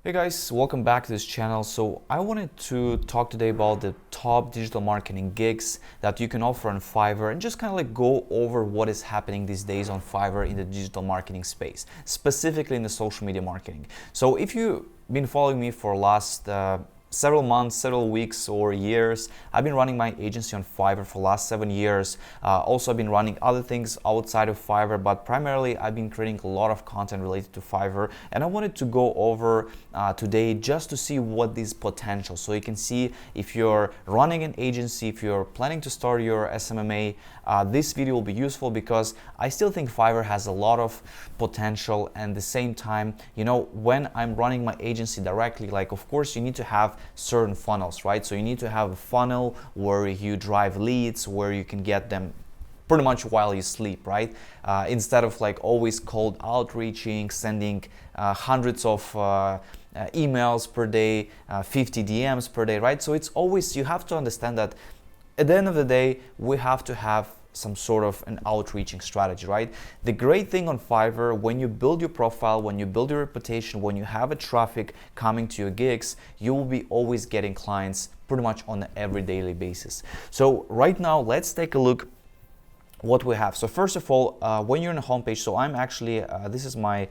Hey guys, welcome back to this channel. So I wanted to talk today about the top digital marketing gigs that you can offer on Fiverr and just kind of like go over what is happening these days on Fiverr in the digital marketing space, specifically in the social media marketing. So if you've been following me for last several months, several weeks or years, I've been running my agency on Fiverr for the last 7 years. Also, I've been running other things outside of Fiverr, but primarily I've been creating a lot of content related to Fiverr. And I wanted to go over today just to see what is potential. So you can see if you're running an agency, if you're planning to start your SMMA, this video will be useful because I still think Fiverr has a lot of potential. And at the same time, you know, when I'm running my agency directly, like of course you need to have certain funnels, right? So you need to have a funnel where you drive leads, where you can get them pretty much while you sleep, right? Instead of like always cold outreaching, sending hundreds of emails per day, 50 DMs per day, right? So it's always, you have to understand that at the end of the day, we have to have some sort of an outreaching strategy, right? The great thing on Fiverr, when you build your profile, when you build your reputation, when you have a traffic coming to your gigs, you will be always getting clients pretty much on an every daily basis. So right now, let's take a look what we have. So first of all, when you're on the homepage, so I'm actually, this is my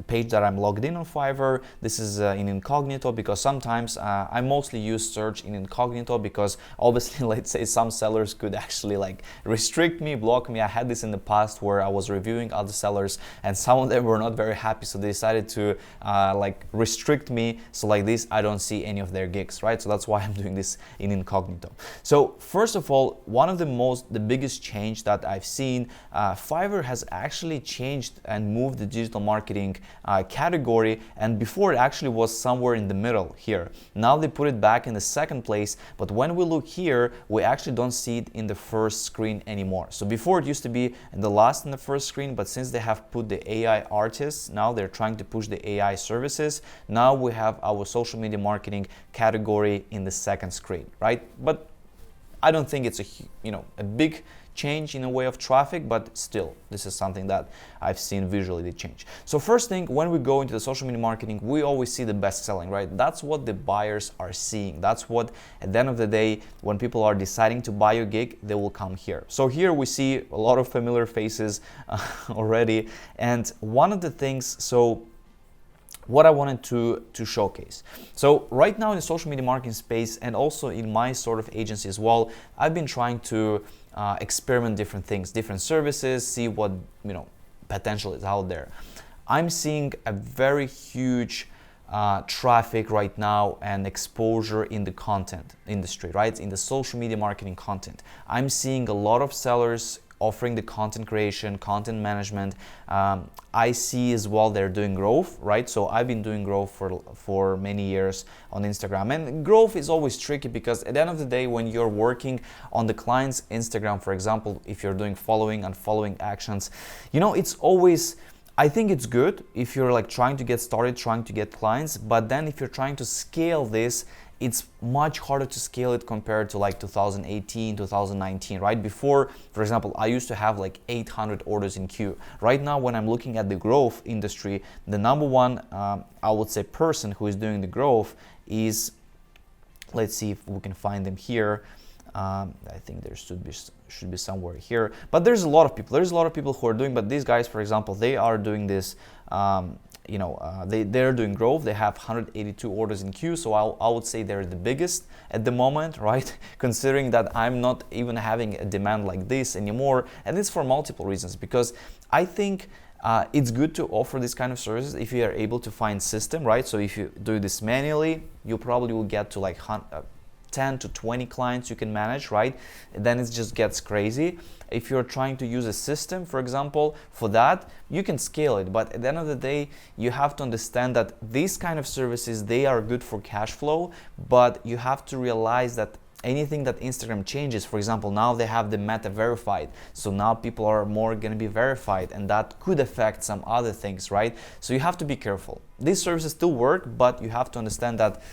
page that I'm logged in on Fiverr. This is in incognito because sometimes I mostly use search in incognito because obviously let's say some sellers could actually like restrict me, block me. I had this in the past where I was reviewing other sellers and some of them were not very happy, so they decided to like restrict me. So like this, I don't see any of their gigs, right? So that's why I'm doing this in incognito. So first of all, one of the biggest change that I've seen, Fiverr has actually changed and moved the digital marketing category, and before it actually was somewhere in the middle here. Now they put it back in the second place, but when we look here, we actually don't see it in the first screen anymore. So before it used to be in the last and the first screen, but since they have put the AI artists, now they're trying to push the AI services. Now we have our social media marketing category in the second screen, right? But I don't think it's a big change in a way of traffic, but still, this is something that I've seen visually the change. So first thing, when we go into the social media marketing, we always see the best selling, right? That's what the buyers are seeing. That's what, at the end of the day, when people are deciding to buy your gig, they will come here. So here we see a lot of familiar faces already. And one of the things, so what I wanted to showcase. So right now in the social media marketing space and also in my sort of agency as well, I've been trying to experiment different things, different services, see what potential is out there. I'm seeing a very huge traffic right now and exposure in the content industry, right? In the social media marketing content. I'm seeing a lot of sellers offering the content creation, content management. I see as well they're doing growth, right? So I've been doing growth for many years on Instagram, and growth is always tricky because at the end of the day, when you're working on the client's Instagram, for example, if you're doing following and following actions, it's always, I think it's good if you're like trying to get started, trying to get clients, but then if you're trying to scale this, it's much harder to scale it compared to like 2018, 2019, right? Before, for example, I used to have like 800 orders in queue. Right now, when I'm looking at the growth industry, the number one, I would say, person who is doing the growth is, let's see if we can find them here. I think there should be somewhere here, but there's a lot of people. There's a lot of people who are doing, but these guys, for example, they are doing this. They're doing growth. They have 182 orders in queue, so I would say they're the biggest at the moment, right? Considering that I'm not even having a demand like this anymore, and it's for multiple reasons. Because I think it's good to offer this kind of services if you are able to find system, right? So if you do this manually, you probably will get to like 10 to 20 clients you can manage, right? Then it just gets crazy. If you're trying to use a system, for example, for that, you can scale it. But at the end of the day, you have to understand that these kind of services, they are good for cash flow, but you have to realize that anything that Instagram changes, for example, now they have the meta verified. So now people are more going to be verified, and that could affect some other things, right? So you have to be careful. These services still work, but you have to understand that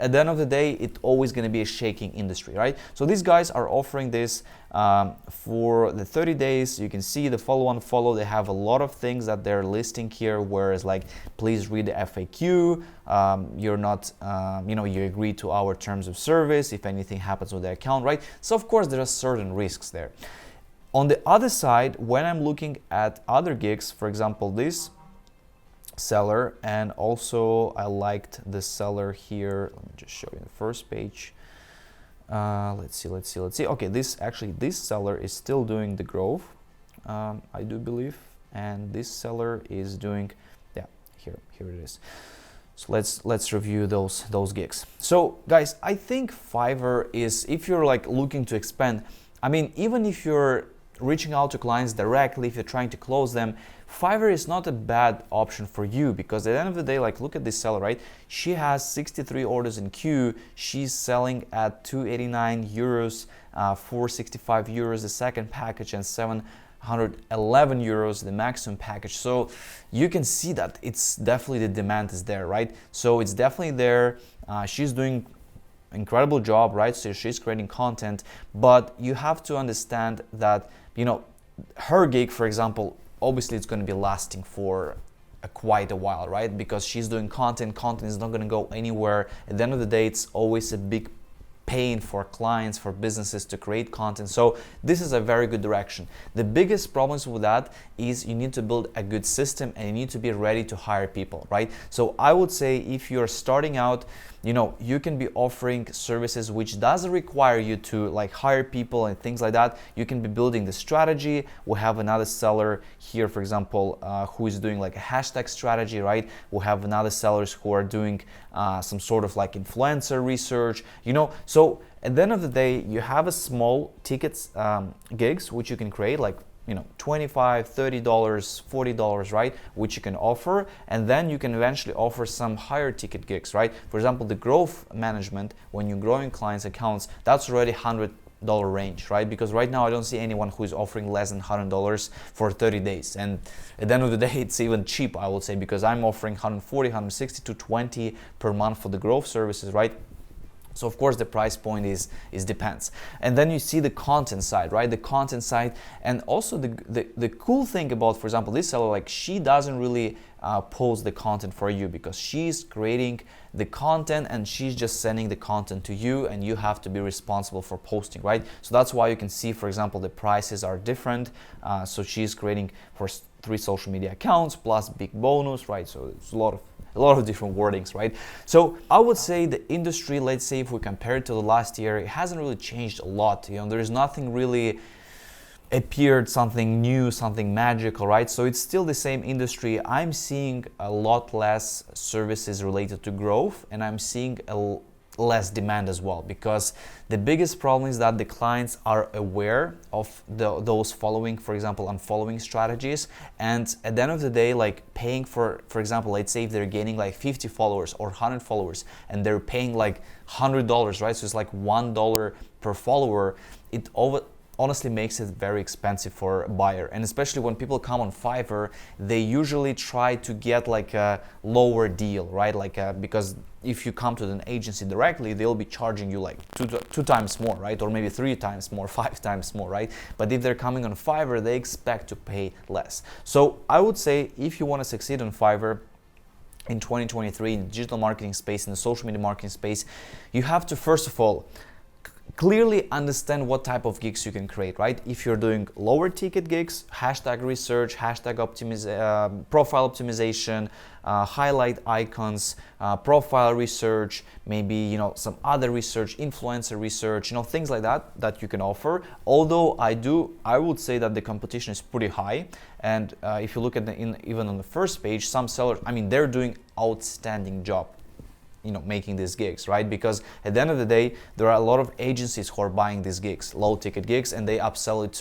at the end of the day, it's always going to be a shaking industry, right? So these guys are offering this for the 30 days. You can see the follow on follow. They have a lot of things that they're listing here, whereas like, please read the FAQ. You're not, you agree to our terms of service if anything happens with the account, right? So of course, there are certain risks there. On the other side, when I'm looking at other gigs, for example, this seller, and also I liked the seller here. Let me just show you the first page. Let's see. Okay, this seller is still doing the growth, I do believe, and this seller is doing, yeah, here it is. So let's review those gigs. So guys, I think Fiverr is, if you're like looking to expand, I mean, even if you're reaching out to clients directly, if you're trying to close them, Fiverr is not a bad option for you, because at the end of the day, like, look at this seller, right? She has 63 orders in queue. She's selling at 289 euros, 465 euros the second package, and 711 euros the maximum package. So you can see that it's definitely, the demand is there, right? So it's definitely there. She's doing incredible job, right? So she's creating content, but you have to understand that, her gig, for example, obviously it's going to be lasting for quite a while, right? Because she's doing content is not going to go anywhere. At the end of the day, it's always a big pain for clients, for businesses to create content. So this is a very good direction. The biggest problems with that is you need to build a good system, and you need to be ready to hire people, right? So I would say, if you're starting out, you can be offering services which doesn't require you to like hire people and things like that. You can be building the strategy. We have another seller here, for example, who is doing like a hashtag strategy, right? We have another sellers who are doing some sort of like influencer research, So at the end of the day, you have a small tickets gigs which you can create, like $25, $30, $40, right? Which you can offer, and then you can eventually offer some higher ticket gigs, right? For example, the growth management, when you're growing clients' accounts, that's already $100 range, right? Because right now I don't see anyone who is offering less than $100 for 30 days. And at the end of the day, it's even cheap, I would say, because I'm offering 140, 160 to 20 per month for the growth services, right? So of course the price point is depends. And then you see the content side, right? The content side, and also the cool thing about, for example, this seller, like, she doesn't really post the content for you, because she's creating the content and she's just sending the content to you, and you have to be responsible for posting, right? So that's why you can see, for example, the prices are different. So she's creating for 3 social media accounts plus big bonus, right? So it's a lot of different wordings, right? So I would say the industry, let's say if we compare it to the last year, it hasn't really changed a lot. There is nothing really appeared, something new, something magical, right? So it's still the same industry. I'm seeing a lot less services related to growth, and I'm seeing less demand as well, because the biggest problem is that the clients are aware of those following, for example, unfollowing strategies, and at the end of the day, like, paying for example, let's say if they're gaining like 50 followers or 100 followers, and they're paying like $100, right? So it's like $1 per follower. It honestly makes it very expensive for a buyer. And especially when people come on Fiverr, they usually try to get like a lower deal, right? Because if you come to an agency directly, they'll be charging you like two times more, right? Or maybe 3 times more, 5 times more, right? But if they're coming on Fiverr, they expect to pay less. So I would say, if you want to succeed on Fiverr in 2023 in the digital marketing space, in the social media marketing space, you have to, first of all, clearly understand what type of gigs you can create, right? If you're doing lower ticket gigs, hashtag research, hashtag profile optimization, highlight icons, profile research, maybe some other research, influencer research, things like that you can offer. Although I would say that the competition is pretty high, and if you look at even on the first page, some sellers, they're doing outstanding job making these gigs, right? Because at the end of the day, there are a lot of agencies who are buying these gigs, low ticket gigs, and they upsell it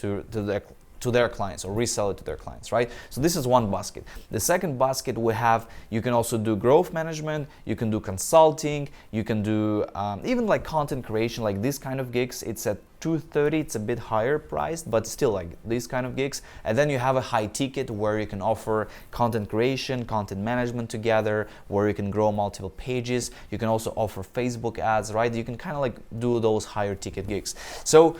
to to their clients or resell it to their clients, right? So this is one basket. The second basket we have, you can also do growth management, you can do consulting, you can do even like content creation, like this kind of gigs. It's at 230, it's a bit higher priced, but still like these kind of gigs. And then you have a high ticket where you can offer content creation, content management together, where you can grow multiple pages. You can also offer Facebook ads, right? You can kind of like do those higher ticket gigs. So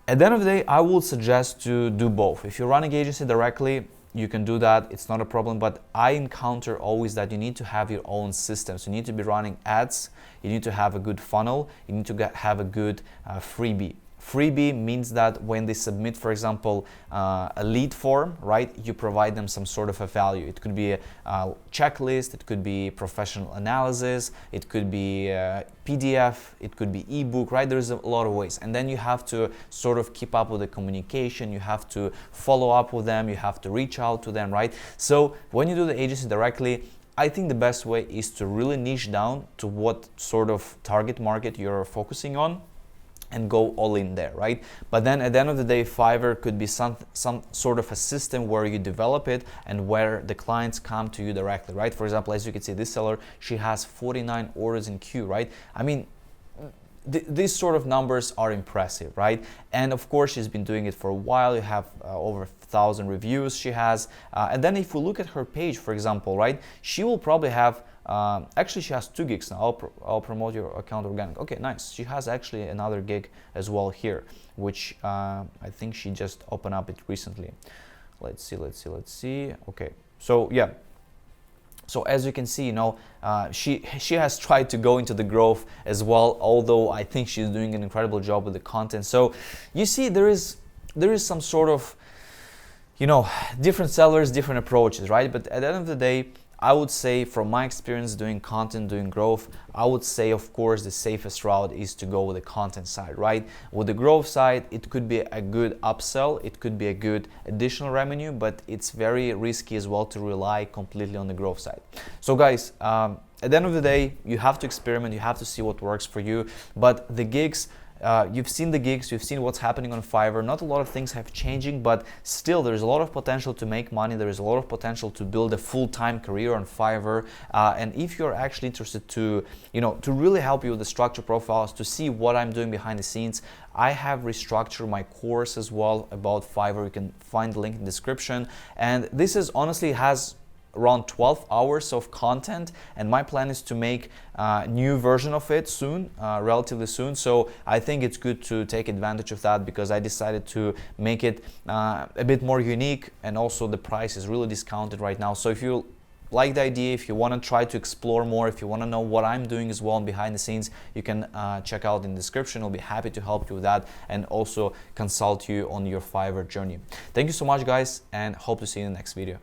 at the end of the day, I would suggest to do both. If you're running agency directly, you can do that, it's not a problem, but I encounter always that you need to have your own systems. You need to be running ads, you need to have a good funnel, you need to have a good freebie. Freebie means that when they submit, for example, a lead form, right, you provide them some sort of a value. It could be a checklist, it could be professional analysis, it could be a PDF, it could be ebook, right? There's a lot of ways. And then you have to sort of keep up with the communication, you have to follow up with them, you have to reach out to them, right? So when you do the agency directly, I think the best way is to really niche down to what sort of target market you're focusing on and go all in there, right? But then at the end of the day, Fiverr could be some sort of a system where you develop it and where the clients come to you directly, right? For example, as you can see, this seller, she has 49 orders in queue, right? I mean, these sort of numbers are impressive, right? And of course, she's been doing it for a while. You have over 1,000 reviews she has. And then if we look at her page, for example, right, she will probably have actually, she has 2 gigs now. I'll promote your account organic. Okay, nice. She has actually another gig as well here, which I think she just opened up it recently. Let's see. Okay, so yeah. So as you can see, you know, she has tried to go into the growth as well, although I think she's doing an incredible job with the content. So you see, there is some sort of, you know, different sellers, different approaches, right? But at the end of the day, I would say, from my experience doing content, doing growth, I would say, of course, the safest route is to go with the content side, right? With the growth side, it could be a good upsell, it could be a good additional revenue, but it's very risky as well to rely completely on the growth side. So guys, at the end of the day, you have to experiment, you have to see what works for you, but the gigs, you've seen the gigs, you've seen what's happening on Fiverr. Not a lot of things have changing, but still there's a lot of potential to make money. There is a lot of potential to build a full-time career on Fiverr. And if you're actually interested to, you know, to really help you with the structure profiles, to see what I'm doing behind the scenes, I have restructured my course as well about Fiverr. You can find the link in the description. And this is honestly has around 12 hours of content, and my plan is to make a new version of it soon, relatively soon. So I think it's good to take advantage of that, because I decided to make it a bit more unique, and also the price is really discounted right now. So if you like the idea, if you want to try to explore more, if you want to know what I'm doing as well behind the scenes, you can check out in the description. I'll be happy to help you with that and also consult you on your Fiverr journey. Thank you so much, guys, and hope to see you in the next video.